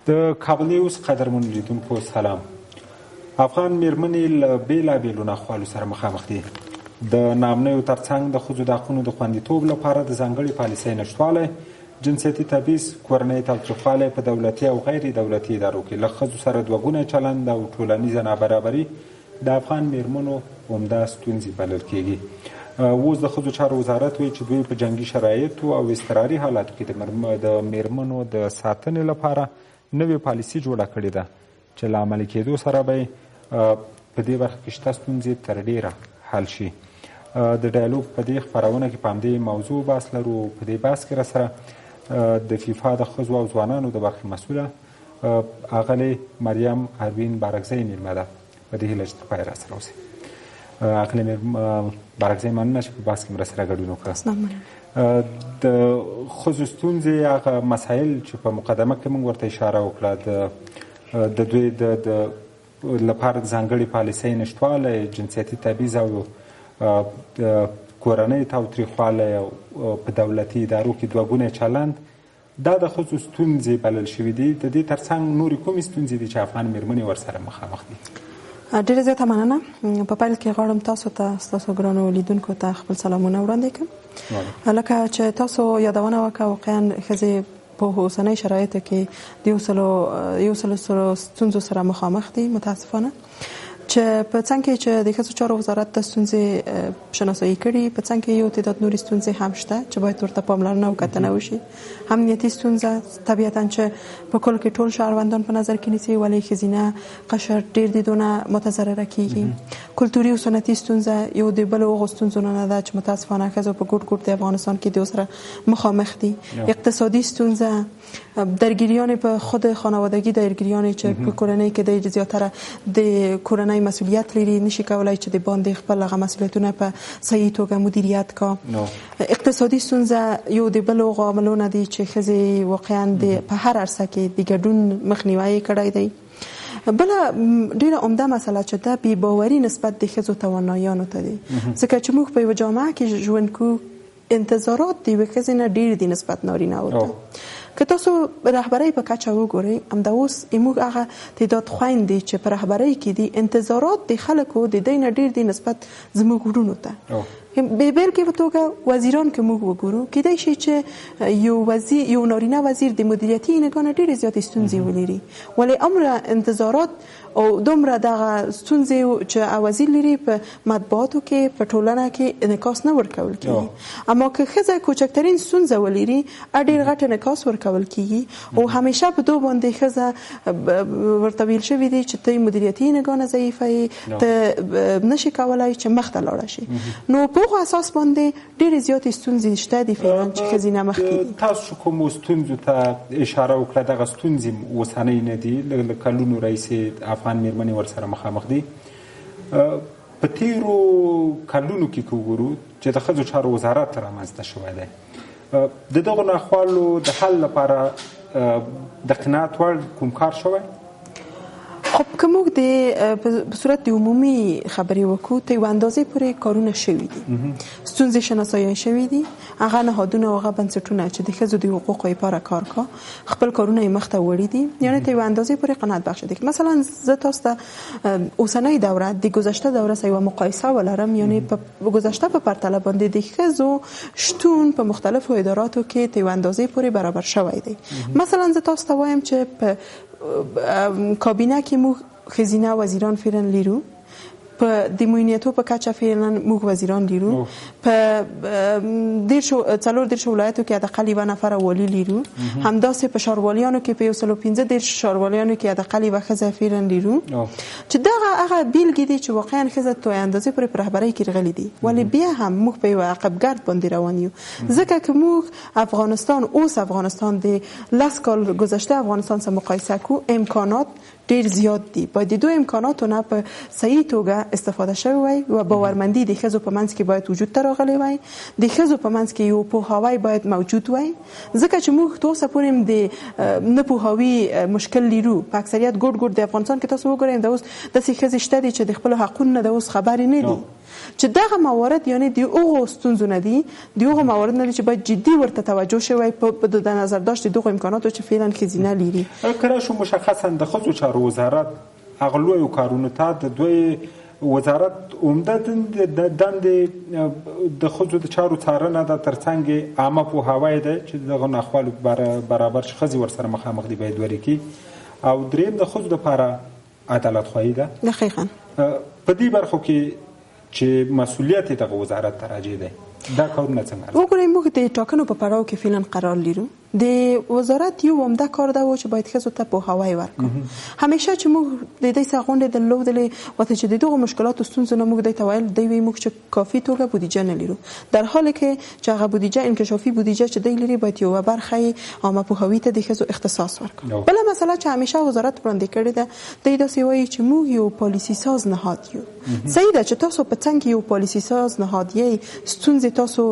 د کابل نیوز قدرمنو لیدونکو سلام. افغان میرمنې له بېلابېلو ناخوالو سره مخامخ دي. د نامنیو ترڅنګ د ښځو د حقونو د خوندیتوب لپاره د ځانګړې پالیسۍ نشتوالی، جنسیتي تبعیض، کورنۍ تاوتریخوالی په دولتي او غیر دولتي ادارو کې له ښځو سره دوه چلند او ټولنیزه نابرابري د افغان میرمنو عمده ستونزې بلل کېږي. اوس د ښځو چارو وزارت وایي چې دوی په جنګي شرایطو او اضطراري حالاتو کې د میرمنو د ساتنې لپاره نوې پالیسي جوړه کړې ده چې له عملي کېدو سره به په دې برخه کې شته ستونزې تر ډېره حل شي. د ډایالوګ په دې خپرونه کې په همدې موضوع بحث لرو. په دې بحث کې راسره د فیفا د ښځو او ځوانانو د برخې مسؤله اغلې مریم اروین بارکزی میلمه ده. په دې هیله چې تر پایه راسره اوسئ. اغلې بارکزی مننه چې په بحث کې مرسته ګډون وکړه. د ښځو ستونزې هغه مسایل چې په مقدمه کې موږ ورته اشاره وکړه، د دوی د لپاره د ځانګړې پالیسۍ نشتوالی، جنسیتي تبعیض او کورنۍ تاوتریخوالی او په دولتي ادارو کې دوه چلند، دا د ښځو ستونزې بلل شوي دي. د دې ترڅنګ نورې کومې ستونزې دي چې افغان میرمنې ورسره مخامخ دي؟ ډېره زیاته مننه. په پیل کې غواړم تاسو ته، ستاسو ګرانو لیدونکو ته خپل سلامونه وړاندې کړم. لکه چې تاسو یادونه وکړه، واقعا ښځې په اوسنۍ شرایطو کې د یو سلو ستونزو سره مخامخ دي متاسفانه، چې په څنګ کې چې د ښځو چارو وزارت د ستونزې شناسایي کړي، په څنګ کې یو تعداد نورې ستونزې هم شته چې باید ورته پاملرنه او کتنه وشي. امنیتي ستونزه طبیعتا چې په کل کې ټول شهروندان په نظر کې نیسي، ولې ښځینه قشر ډېر دي دونه متضرره کېږي. کلتوري او سنتي ستونزه یو د بلو هغو ستونزو نه ده چې متاسفانه ښځو په ګوټ ګوټ د افغانستان کې د سره مخامخ دي. اقتصادي ستونزه، درگیریان په خود خانوادگی، درگیریان چې په کورنۍ کې د زیاتره د کورنۍ مسئولیت لري، نشي کولای چې د باندې خپل هغه مسئولیتونه په صحیح توګه مدیریت کا. اقتصادي ستونزه یو د بلو عاملونه دي چې ښځې واقعا په هر عرصه کې د ګډون مخنیوی کړی دی. بله ډیره عمده مسله چې ده بې باوري نسبت د ښځو تواناییانو ته دی، ځکه چې موږ په یوه جامعه کې ژوند کوو، انتظارات د یوې ښځې نه ډېر دي نسبت نارینه ورته. که تاسو رهبرۍ په کچه وګورئ، همدا اوس موږ هغه تعداد خویندې چې په رهبرۍ کې دي، انتظارات د خلکو د دوی نه ډېر دي نسبت زموږ وروڼو ته. به بېلګې په توګه وزیران که موږ وګورو، کیدای شي چې یو نارینه وزیر د مدیریتي انګانه ډېرې زیاتې ستونزې ولري، ولې عمره انتظارات او دومره دغه ستونزې چې وزیر لري په مطبوعاتو کې، په ټولنه کې انعکاس نه ورکول کېږي. اما که ښځه کوچکترین ستونزه ولري، ډېر غټ انعکاس ورکول کېږي، او همیشه په دو باندې ښځه ورته ویل شوي دي چې ته مدیریتي انګانه ضعیفه یې، ته نشي کولای چې مخ ته لاړه شي. نو په هغو اساس باندې ډېرې زیاتې ستونزې شته دي فعلا چې ښځینه مخکې دي. تاسو کومو ستونزو ته اشاره وکړه؟ دغه ستونزې اوسنۍ نه دي، له کلونو راهیسې افغان میرمنې ورسره مخامخ دي. په تېرو کلونو کې که وګورو چې د ښځو چارو وزارت رامنځته شوی دی، د دغو ناخوالو د حل لپاره د قناعت وړ کوم کار شوی؟ خب که موږ په صورت د عمومي خبرې وکړو، ته یوه اندازې پورې کارونه شوي دي، ستونزې شناسایی شوي دي. هغه نهادونه او هغه بنسټونه چې د ښځو د حقوقو لپاره کار کا، خپل کارونه یې مخته وړي دي، یعنې ته یوه اندازې پورې قناعت بخش دي. مثلا زه تاسو ته اوسنۍ دوره د ګذشته دوره سره یوه مقایسه ولرم، یعنې په ګذشته په پرتله باندې د ښځو شتون په مختلفو اداراتو کې ته یوه اندازې پورې برابر شوی دی. مثلا زه تاسو ته وایم چې په کابینه کې موږ ښځینه وزیران فعلا لرو، په د معینیتو په کچه فعلا موږ وزیران لرو، په 40 ولایتو کې حداقل یوه نفره والي لرو، همداسې په ښاروالیانو کې په 115 ښارولیانو کې حداقل یوه ښځه فعلا لرو، چې دغه هغه بیلګې دي چې واقعا ښځه تر اندازې پورې په رهبرۍ کې راغلي دي. ولې بیا هم موږ په یوه عقبګرد باندې روان یو، ځکه که موږ افغانستان د 10 کال گذشته افغانستان سره مقایسه کو، امکانات ډېر زیات دي. باید د دوی امکاناتو نه په صحیح توګه استفاده شوی وای و باورمندي د ښځو په منځ کې باید وجود ته راغلی وای، د ښځو په منځ کې یو پوهاوی باید موجود وای، ځکه چې موږ تر اوسه پورې د نه پوهاوي مشکل لرو. په اکثریت ګوټ د افغانستان کې تاسو وګورئ د اوس داسې ښځې شته دي چې د خپلو حقونو نه د اوس خبرې نه دي، چې دغه موارد یعنی د هغو ستونزو نه دي، د هغو موارد نه دي چې باید جدي ورته توجه شوی په د نظر داشت دغو امکاناتو چې فعلا ښځینه لري. کله شو مشخصا د ښځو چارو وزارت هغه لویو کارونو ته د دوی وزارت عمده دندې د ښځو د چارو څارنه ده، ترڅنګ عامه پوهاوی ده چې دغه ناخوالو برابر چې ښځې ورسره مخامخ دي باید ورکړي، او دریم د ښځو دپاره عدالت خواهي ده. دقیقا په دې برخو کې چې مسؤلیت دغه وزارت ته راجع دی، دا کارونه څنګه وګورئ؟ موږ د ټاکنو په پړاو کې فعلا قرار لرو. د وزارت یو عمده کار ده چې باید ښځو ته پوهاوی ورکړو. همیشه چې موږ د دې څخه غونډې درلودلې وته چې د دغو مشکلاتو ستونزو نه موږ د تویل دی وی موږ چې کافي توګه بودیجه نه لرو، در حالی کې چې هغه بودیجه انکشافي بودیجه چې دی لري باید یو برخه عامه پوهاوی ته د ښځو اختصاص ورکړو. بل مسله چې همیشه وزارت وړاندې کړې ده د داسې وایي چې موږ یو پالیسي ساز نهاد یو. صحیح ده چې تاسو په څنګه یو پالیسي ساز نهاد یې ستونزې تاسو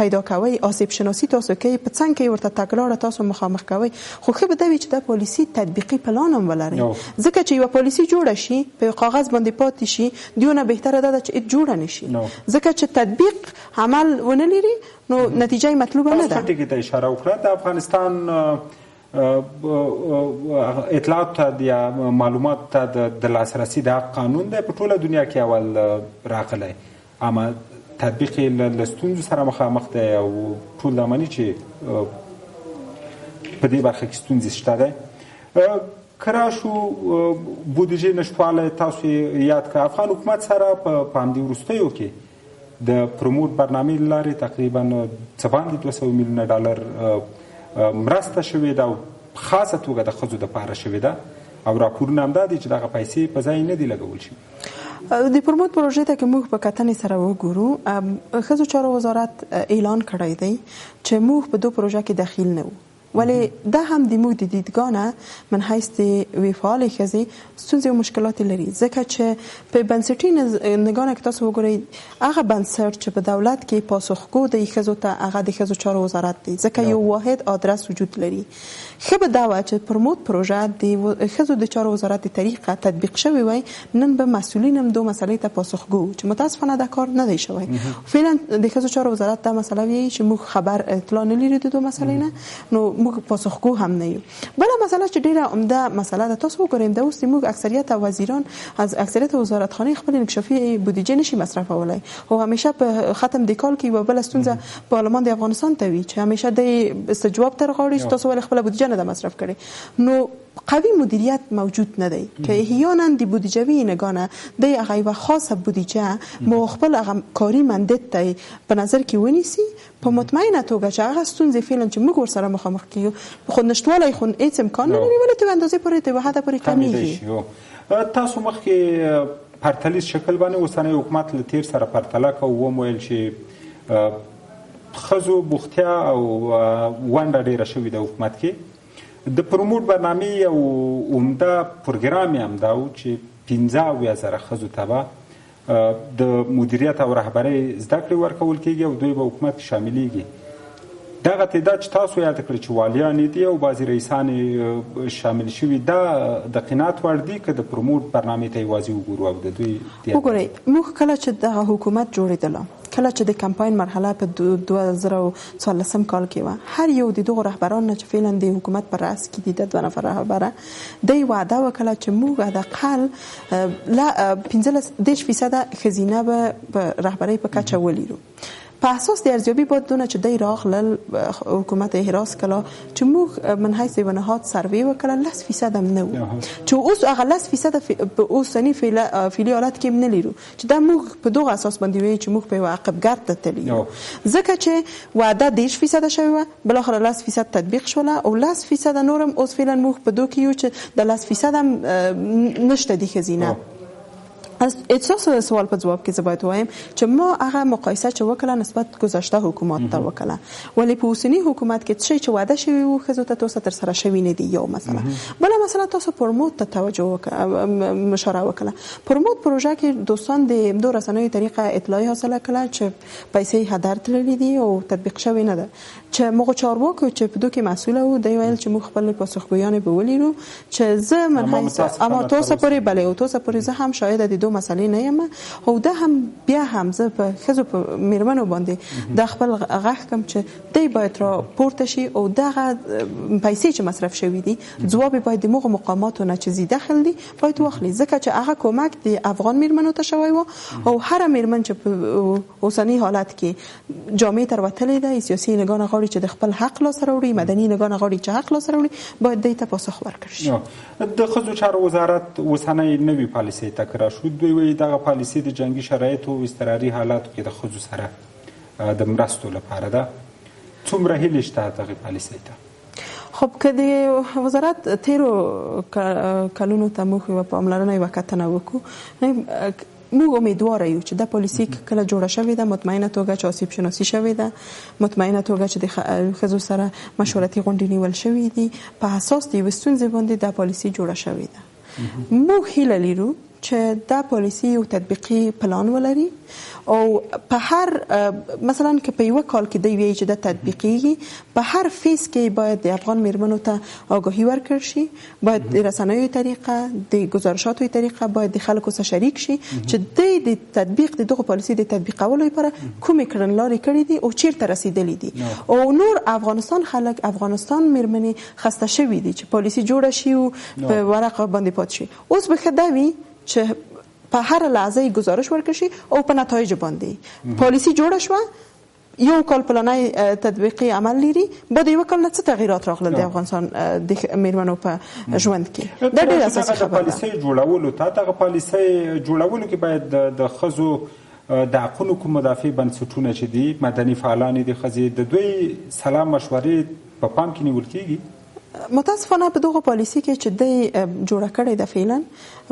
پیدا کوي، آسیب شناسی تاسو کوي، په څنګه ورته تګلاره تاسو مخامخ کوي، خو ښه به دا وي چې دا پالیسي تطبیقي پلان هم ولري، ځکه چې یو پالیسي جوړه شي په کاغذ باندې پاتې شي دیونه بهتره ده چې جوړه نشي، ځکه چې تطبیق عمل ونه لري نو نتیجه مطلوبه نه ده. تاسو ته اشاره وکړه د افغانستان اطلاعات ته یا معلومات ته د لاسرسي د قانون دی په ټوله دنیا کې اول راغلی، اما تطبیق له ستونزو سره مخامخ دی او ټول دمني چې په دې برخه کې ستونزې شته دی. کراشو بودیجې نشټوالی تاسو یاد کړه، افغان حکومت سره په همدې وروستیو کې د پروموټ برنامې له لارې تقریبا څه باندې 200 میلیونه ډالر مرسته شوې ده او خاصه توګه د ښځو دپاره شوې ده، او راپورونه همدا دي چې دغه پیسې په ځای نه دي لګول شوي. د پروموټ پروژې ته که موږ په کتنې سره وګورو، ښځو چارو وزارت اعلان کړی دی چې موږ په دو پروژه کې دخیل نه وو، ولی دا هم د موږ د دیدګانه من حیث د وی فعال ښځې ستونزې او مشکلات لري، ځکه چې په بنسټي نګانه کې تاسو وګورئ هغه بنسټ چې په دولت کې پاسخګو د ښځو ته هغه د ښځو چارو وزارت دی، ځکه یو واحد آدرس وجود لري. ښه به دا وه چې پروموټ پروژه د ښځو د چارو وزارت د طریقه تطبیق شوی وای، نن به مسئولین هم دو مسئلې ته پاسخګو، چې متاسفانه دا کار نه دی شوی. فعلا د ښځو چارو وزارت دا مسئله وی چې موږ خبر اطلاع نه لرو د دو مسئلې نه، نو موږ پاسخګو هم نه یو. بله مسله چې ډیره عمده مسله ده، تاسو وګورئ د اوس موږ اکثریت وزیران از اکثریت وزارتخانې خپل انکشافي بودیجه نشي مصرفولای، او همیشه په ختم د کال کې یو بل ستونزه پارلمان د افغانستان ته وي چې همیشه د استجواب تر غاړي چې تاسو ول خپل بودیجه نه مصرف کړي، نو قوي مدیریت موجود نه دی که احیانا د بودیجوي نگانه د هغه یو خاصه بودیجه مو خپل هغه کاری مندت ته په نظر کې ونیسي، په مطمئنه توګه چې هغه ستونزې فعلا چې موږ ورسره مخامخ کیو خو نشټوالی خو هیڅ امکان نه لري، ولې ته اندازې پورې ته وحده پورې کمیږي. تاسو مخکې پرتلیز شکل باندې اوسنی حکومت له تیر سره پرتله کوو، وویل چې ښځو بوختیا او ونډه ډیره شوې ده حکومت کې. د پروموټ برنامې یو عمده پروګرام هم دا و چې 15,000 ښځو ته به د مدیریت او رهبرۍ زده کړې ورکول کېږي او دوی به حکومت کې شاملیږي. دغه تعداد چې تاسو یاد کړئ چې والیانې دي او بعضې رئیسان شامل شوي، دا د قناعت وړ دي که د پروموټ برنامې ته یوازې وګورو او د دوی وګورئ؟ موږ کله چې دغه حکومت جوړېدله، کله چې د کمپاین مرحله په 2014 کال کې وه، هر یو د دغو رهبرانو چې فعلا د حکومت په رأس کې دي د 2 نفر رهبره، دوی وعده وکړه چې موږ حداقل 15% ښځینه به په رهبرۍ په کچه ولرو. په اساس د ارزیابي بعد دونه چې دی راغلل حکومت احراز کړه چې موږ من حیث یو نهاد سروې وکړه 10% هم نه و، چې اوس هغه 10% په اوسني فعلي حالت کې نه لرو، چې دا موږ په دغه اساس باندې وایو چې موږ په یو عقبګرد ته تللي یو، ځکه چې وعده 10% شوې وه، بالاخره 10% تطبیق شوله او 10% نور هم اوس فعلا موږ په دوی کې یو چې د 10% هم نشته دي ښځینه. اتاسو سوال په جواب کې زه باید وایم چې ما هغه مقایسه چې وکړه نسبت گذشته حکومت ته وکړه ولی په اوسنی حکومت کې څه چې وعده شوی وو ښځو ته تاسو تر سره شوی نه دی یو مثلا بل مثلا تاسو پرموت ته توجه مشوره وکړه پرموت پروژه کې دوستان د دو رسنیو طریقه اطلاعی حاصله کړه چې پیسې هدر تللی دي او تطبیق شوی نه ده چې موږ چارواکو چې په دوی کې مسؤل وو دی ویل چې موږ خپل پاسخګویان به ولیرو چې زه منحیث اما تاسو پرې بلې او تاسو پرې زه هم شاید د دوه مسلې نه یم او ده هم بیا هم زه په ښځو په میرمنو باندې د خپل غږ کوم چې دی باید را پورته شي او دغه پیسې چې مصرف شوي دي ځواب باید د موږ مقاماتو نه چې زیاده خل دي باید واخلي ځکه چې هغه کمک د افغان میرمنو ته شوی و او هر میرمن چې په اوسنی حالت کې جامې تر وتلې ده سیاسي نگاه غواړي چې د خپل حق لاس راوړي مدني نگاه غواړي چې حق لاس راوړي باید دې ته پاسخ ورکړي شي د ښځو چارو وزارت اوسنۍ نوې پالیسۍ تکرار شو دوی وایي دغه پالیسي د جنګي شرایطو او اضطراري حالاتو کې د ښځو سره د مرستو لپاره ده څومره هیلې شته دغې پالیسۍ ته خب که د وزارت تیرو کلونو ته موږ پاملرنه یوه کتنه وکړو موږ امیدواره یو چې دا پالیسي کله جوړه شوې ده مطمئنه توګه چې آسیب شناسي شوې ده مطمئنه توګه چې د ښځو سره مشورتي غونډې نیول شوې دي په اساس د یوې ستونزې باندې دا پالیسي جوړه شوې ده موږ هیله لرو چې دا پالیسي یو تطبیقي پلان ولري او په هر مثلا که په یو کال کې دی وی چې دا تطبیقي په هر فیس کې باید د افغان میرمنو ته آگاهی ورکړ شي باید د رسنیو طریقه د گزارشاتو طریقه باید د خلکو سره شریک شي چې د تطبیق دغه پالیسي د تطبیقولو لپاره کومې کړنلارې کړې دي او چیرته رسیدلې دي او نور افغانستان خلک افغانستان میرمنې خسته شوي دي چې پالیسي جوړه شي او په ورقه باندې پات شي اوس به خداوي چې په هر لحظه گزارش ورکړي شي او په نتایج باندې پالیسی جوړه شو یو کال پلانای تطبیقي عمل لري بعد یو کال نه څه تغیرات راغلل د افغانستان د میرمنو په ژوند کې دا ډېر اساسي خبره ده پالیسی جوړولو ته دغه پالیسی جوړولو کې باید د ښځو د حقونو کوم مدافع بنسټونه چې دي مدني فعالان دي ښځې د دوی سلام مشورې په پام کې نیول کېږي متاسفانه په دغه پالیسي کې چې د جوړه کړې ده فعلا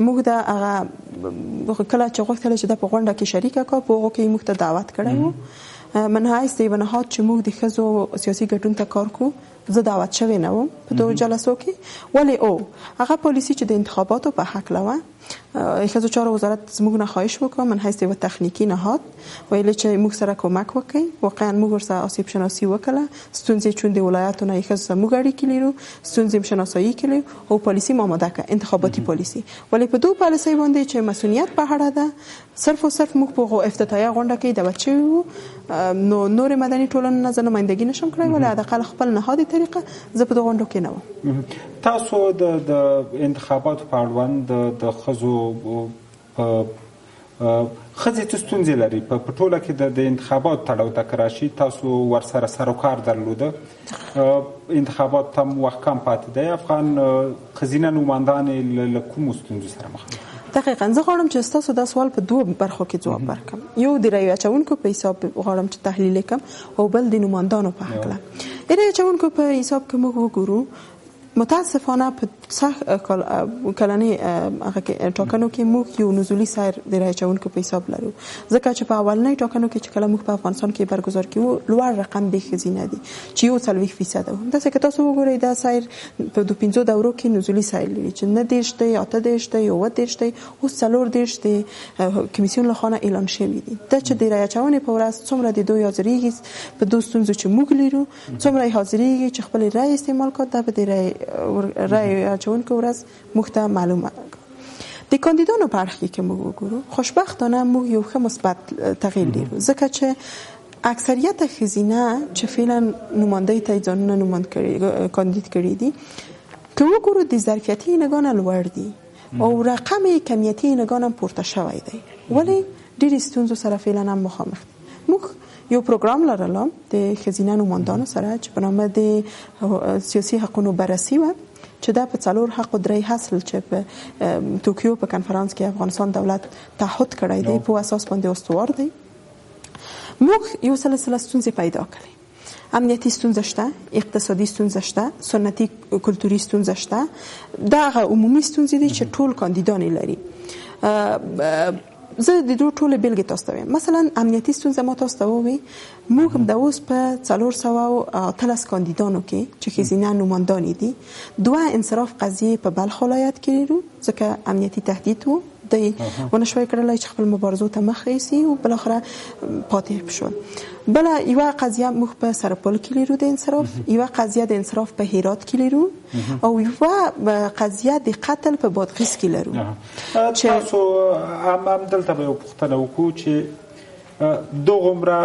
موږ د هغه کله چې غوښتل چې د په غونډه کې شریک کا په هغه کې موږ ته دعوت کړو منحیث دی ونهاد چې موږ د ښځو سیاسي ګټون ته کار کو زه دعوت شوی نه وم په دوه جلسو کې ولی او هغه پالیسي چې د انتخاباتو په حق لوه ښځو چارو وزارت زموږ نه خواهش وکړ من حیث یو تخنیکی نهاد ویل چې موږ سره کومک وکړي واقعا موږ ورسره آسیب شناسي وکړه ستونزې چون د ولایتونو نه ښځو موږ اړیکې لرو ستونزې شناسایی کړو او پالیسي آماده کړه انتخاباتي پالیسي ولی په دوه پالیسي باندې چې مسؤلیت په اړه ده صرف او صرف موږ په افتتاحیه غونډه کې د بچو نو نور مدني ټولنې نه نمائندګي نشم کړی ولی حداقل خپل نهادي طریقه زه په غونډو کې نه وم تاسو د انتخاباتو په اړوند د ښځو ښځې څه ستونزې لري په ټوله کې د انتخاباتو تړاو ته راشي تاسو ورسره سر و کار درلوده انتخابات ته وخت کم پاتې دی افغان ښځینه نمایندانې له کومو ستونزو سره مخ دي دقیقاً زه غواړم چې تاسو دا سوال په دوه برخو کې جواب ورکړم یو د رایې اچونکو په حساب غواړم چې تحلیل وکړم او بل د نمایندانو په حق له رایې اچونکو په حساب کې موږ وګورو متاسفانه په کلنی ټاکنو کې موږ یو نزولي سیر د رایې اچونکو په حساب لرو ځکه چې په اولنۍ ټاکنو کې چې کله موږ په افغانستان کې برگزار کیو لوړ رقم د ښځینه دي چې یو 40% دا څنګه تاسو وګورئ دا سیر په 15 دورو کې نزولي سیر لري چې نه دیش دی یا ته دیش دی یا و دیش دی او څلور دیش دی کمیسیون له خانه اعلان شوی دي دا چې د رایې اچونې په ورځ څومره د دوی حاضرېږي په دوه ستونزو چې موږ لرو څومره حاضرېږي چې خپل رایې استعمال کړي دا به د رای اچونکو ورځ موږ ته معلومه د کاندیدانو په اړه کې موږ وګورو خوشبختانه موږ یو ښه مثبت تغییر لرو ځکه چې اکثریت ښځینه چې فعلا نمایندګۍ ته ځانونه نمایند کړي کاندید کړي دي که وګورو د ظرفیتي نگاه لوړ دي او رقم کمیتي نگاه پورته شوی دی ولی ډېرې ستونزو سره فعلا هم مخامخ دي موږ یو پروګرام لرلم د ښځینه نمایندانو سره چې په نامه د سیاسي حقوقو بررسي و چې دا په څلور حق او درې حاصل چې په توکیو په کنفرانس کې افغانستان دولت تعهد کړی دی په اساس باندې استوار دی موږ یو سلسله ستونزې پیدا کړې امنیتي ستونزه شته اقتصادي ستونزه شته سنتي کلتوري ستونزه شته دا عمومي ستونزې دي چې ټول کاندیدان لري زه د دوه ټولې بیلګې تاسو ته وایم. مثلا امنیتي ستونزه ما تاسو ته ووایي، موږ هم د اوس په 413 کاندیدانو کې چې ښځینه نوماندانې دي 2 انصراف قضیې په بلخ ولایت کې لرو ځکه امنیتي تهدید و دی ونشوي کړلای چې خپل مبارزو ته مخ یوسي او بل اخره پاتې شول. بل یو قضیه موږ په سرپل کې لرو د انصراف، یو قضیه د انصراف په هرات کې لرو او یو قضیه د قتل په بادغیس کې لرو. تاسو هم دلته به پوښتنه وکړو چې دوغمره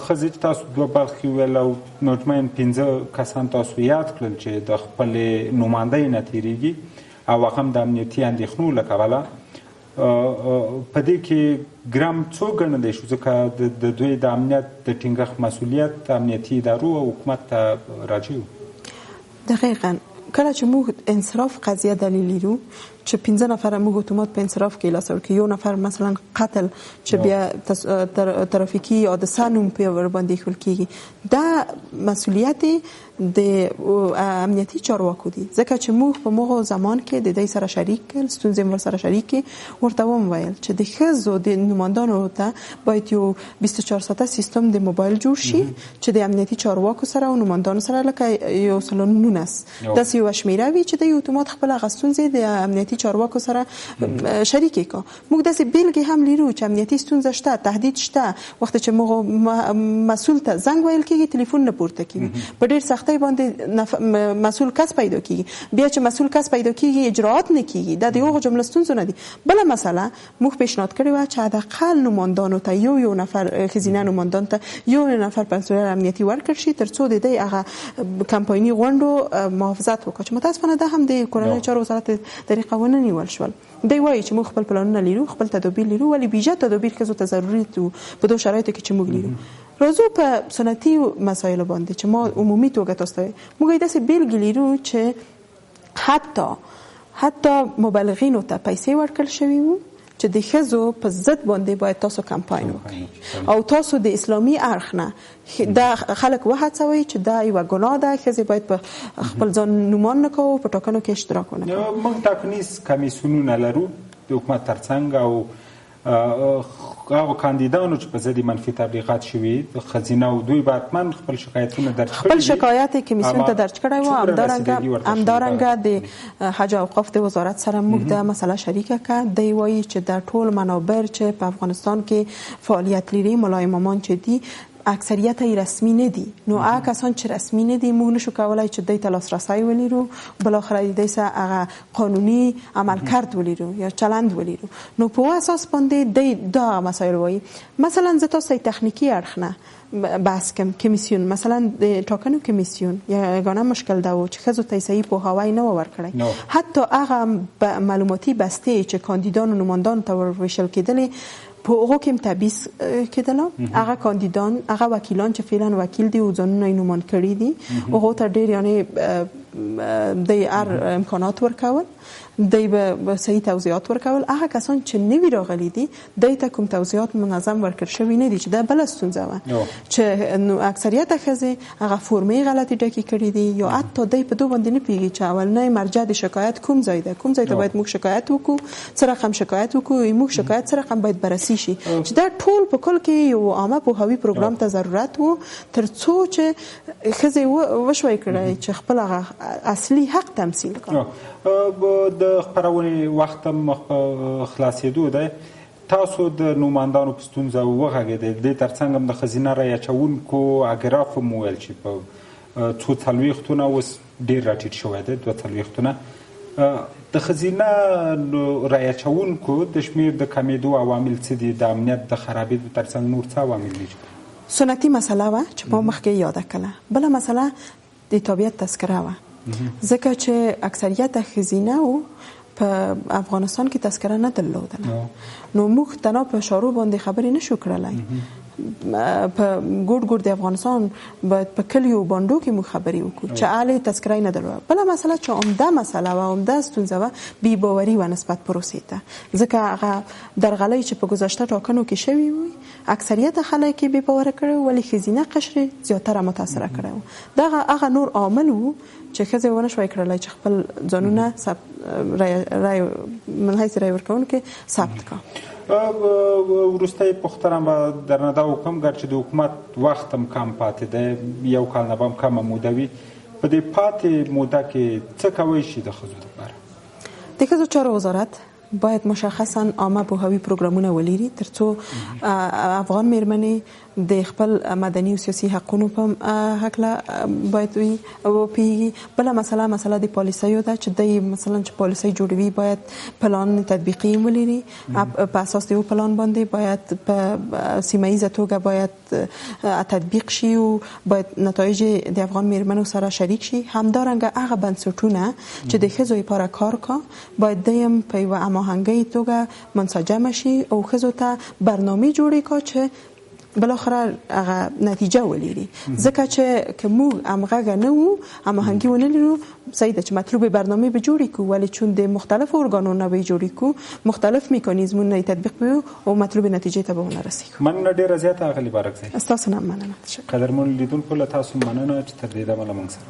ښځې تاسو دوه برخې ویل او مطمئن 15 کسان تاسو یاد کړل چې د خپلې نمایندۍ نه تېرېږي او هغه هم د امنیتي اندېښنو له کبله په دې کې ګرام څو ګڼلی شو ځکه د دوی د امنیت د ټینګښت مسؤلیت امنیتي ادارو او حکومت ته راجع و. دقیقا کله چې موږ انصراف قضیه دلیل لرو چې 15 نفر موږ اتومات په انصراف کې لاسو کې یو نفر مثلا قتل چې بیا ترافیکی یا د سانوم په ور باندې خل کېږي، دا مسؤلیت د امنیتي چارواکو دي ځکه چې موږ په موغه زمان کې د دې سره شریک کړل، ستونزې ور سره شریک ورته وویل چې د ښځو د نمایندانو ته باید یو 24 ساعته سیستم د موبایل جوړ شي چې د امنیتي چارواکو سره او نمایندانو سره لکه یو سلونونس د یو شمیره وي چې د اتومات خپل غستونځي د امنیتي چارواکو سره شریک کو. موږ داسې بیلګې هم لرو چې امنیتي ستونزه شته، تهدید شته، وخت چې موږ مسؤل ته زنګ ویل کېږي ټلیفون نه پورته کېږي، په ډېر سختۍ باندې مسؤل کس پیدا کېږي، بیا چې مسؤل کس پیدا کېږي اجراءات نه کېږي، دا د هغو جمله ستونزو نه دي. بله مسله موږ پیشنهاد کړې وه چې حداقل نمایندانو ته یو نفر ښځینه نمایندان ته یو نفر په مسؤلیت امنیتي ورکړل شي تر څو د دې هغه کمپایني غونډو محافظت وکړي چې متاسفانه دا هم د کورنۍ چارو وزارت طریقه ونه نیول شول. دی وایي چې موږ خپل پلانونه لرو، خپل تدابیر لرو، ولی بیجه تدابیر ښځو ته ضروري دي په دوه شرایطو کې چې موږ لرو. راځو په سنتي مسایلو باندې چې ما عمومي توګه تاسو ته موږ داسې بیلګې لرو چې حتی مبلغینو ته پیسې ورکړل شوي وو چې د ښځو په ضد باندې باید تاسو کمپاین وکړئ او تاسو د اسلامي اړخ نه دا خلک وهڅوئ چې دا یوه ګناه ده، ښځې باید په خپل ځان نومان نه کوو، په ټاکنو کې اشتراک ونه کوو. موږ ټاکنیز کمیسیونونه لرو د حکومت ترڅنګ او هغه کاندیدانو چې په ضد منفي تبلیغات شوي ښځینه او دوی به حتما خپل شکایتونه درج کړي، خپل شکایت کمیسیون ته درج کړی و. همدارنګه د حج او اوقاف د وزارت سره موږ دا مسله شریکه کړه. دی وایي چې دا ټول منابر چې په افغانستان کې فعالیت لري، ملا امامان چې دي اکثریت یې رسمي نه دي، نو هغه کسان چې رسمي نه دي موږ نشو کولای چې دوی ته لاسرسی ولرو، بل اخر دوی سره هغه قانوني عملکرد ولرو یا چلند ولرو. نو په اساس باندې دوی دا مسایل وایي. مثلا زه تاسو تخنیکی اړخ نه بحث کوم، کمیسیون مثلا د ټاکنو کمیسیون یگانه مشکل دا و چې ښځو ته صحیح پوهاوی نه ورکړی، حتی هغه معلوماتي بستې چې کاندیدانو نمایندانو ته ورویشل کېدلې په هغو کې هم تبعیض کېدله. هغه کاندیدان، هغه وکیلان چې فعلا وکیل دي او ځانونه یې نومان کړي دي، هغو ته ډېر یعنې د هر امکانات ورکول، دی به صحیح توضیحات ورکول. هغه کسان چې نوي راغلي دي دی ته کوم توضیحات منظم ورکړل شوي نه دي چې دا بله ستونزه وه چې اکثریت ښځې هغه فورمې غلطې ډکې کړي دي یا حتی دی په دو باندې نه پوهېږي چې اولنی مرجع د شکایت کوم ځای ده، کوم ځای ته باید موږ شکایت وکړو، څه رقم شکایت وکړو، موږ شکایت څه رقم باید بررسي شي، چې دا ټول په کل کې یو عامه پوهاوي پروګرام ته ضرورت و تر څو چې ښځې وشوی کړی چې خپل هغه اصلي حق تمثیل کړي. د خپرونې وخت هم خلاصېدو دی، تاسو د نوماندانو په ستونزه وغږېدئ، د دې ترڅنګ هم د ښځینه رایه اچوونکو اګراف هم وویل چې په 42 اوس ډېر راټیټ شوی دی، 42. د ښځینه رایه اچوونکو د شمېر د کمېدو عوامل څه دي؟ د امنیت د خرابېدو ترڅنګ نور څه عوامل دي؟ سنتي مسله وه چې ما مخکې یاده کړله. بله مسله د تابعیت تذکره وه، ځکه چې اکثریت ښځینه و په افغانستان کې تذکره نه درلودله، نو موږ تنها په اشارو باندې خبرې نشو کړلی. په ګوټ د افغانستان باید په کلیو بانډو کې موږ خبرې وکړو چې اهل تذکره نه درلوده. بله مسله چې عمده مسله وه، عمده ستونزه وه، بې باوري وه نسبت پروسې ته، ځکه هغه درغلۍ چې په ګذشته ټاکنو کې شوي وي اکثریت خلک یې بې باوره کړی ولی ښځینه قشر زیاتره متاثره کړی و. دغه هغه نور عامل و چې ښځې ونه شوی کړلی چې خپل ځانونه من حیث رای ورکوونکي ثبت کړه. وروستی پوښتنه به درنه دا وکړم ګر چې د حکومت وخت هم کم پاتې دی، 1 کال نه به هم کمه موده وي، په دې پاتې موده کې څه کوی شي د ښځو لپاره؟ د ښځو چارو وزارت باید مشخصا عامه پوهاوي پروګرامونه ولري ترڅو افغان میرمنې د خپل مدني او سیاسي حقونو په هکله باید وي او پیږي. بله مسله د پالیسیو ده چې د مثلا چې پالیسي جوړوي باید پلان تطبیقي ولري، په اساس د یو پلان باندې باید په سیمه ییزه توګه باید تطبیق شي او باید نتایج د افغان میرمنو سره شریک شي. همدارنګه هغه بنسټونه چې د ښځو لپاره کار کوي باید دیم په یوه هماهنګۍ توګه منسجم شي او ښځو ته برنامې جوړې کړي چې بالاخره هغه نتیجه ولري. ځکه چې که موږ همغږه نه وو، هماهنګي ونه لرو، صحیح ده چې مطلوب برنامې به جوړې کړو ولی چون د مختلفو ارګانونو به یې جوړې کړو، مختلف میکانیزمونه یې تطبیق کړو او مطلوب نتیجې ته به ونه رسېږو. مننه ډېره زیاته اغلې بارکزی. ستاسو نه مننه. قدرمنو لیدونکو له تاسو مننه چې تر دې دمه له موږ سره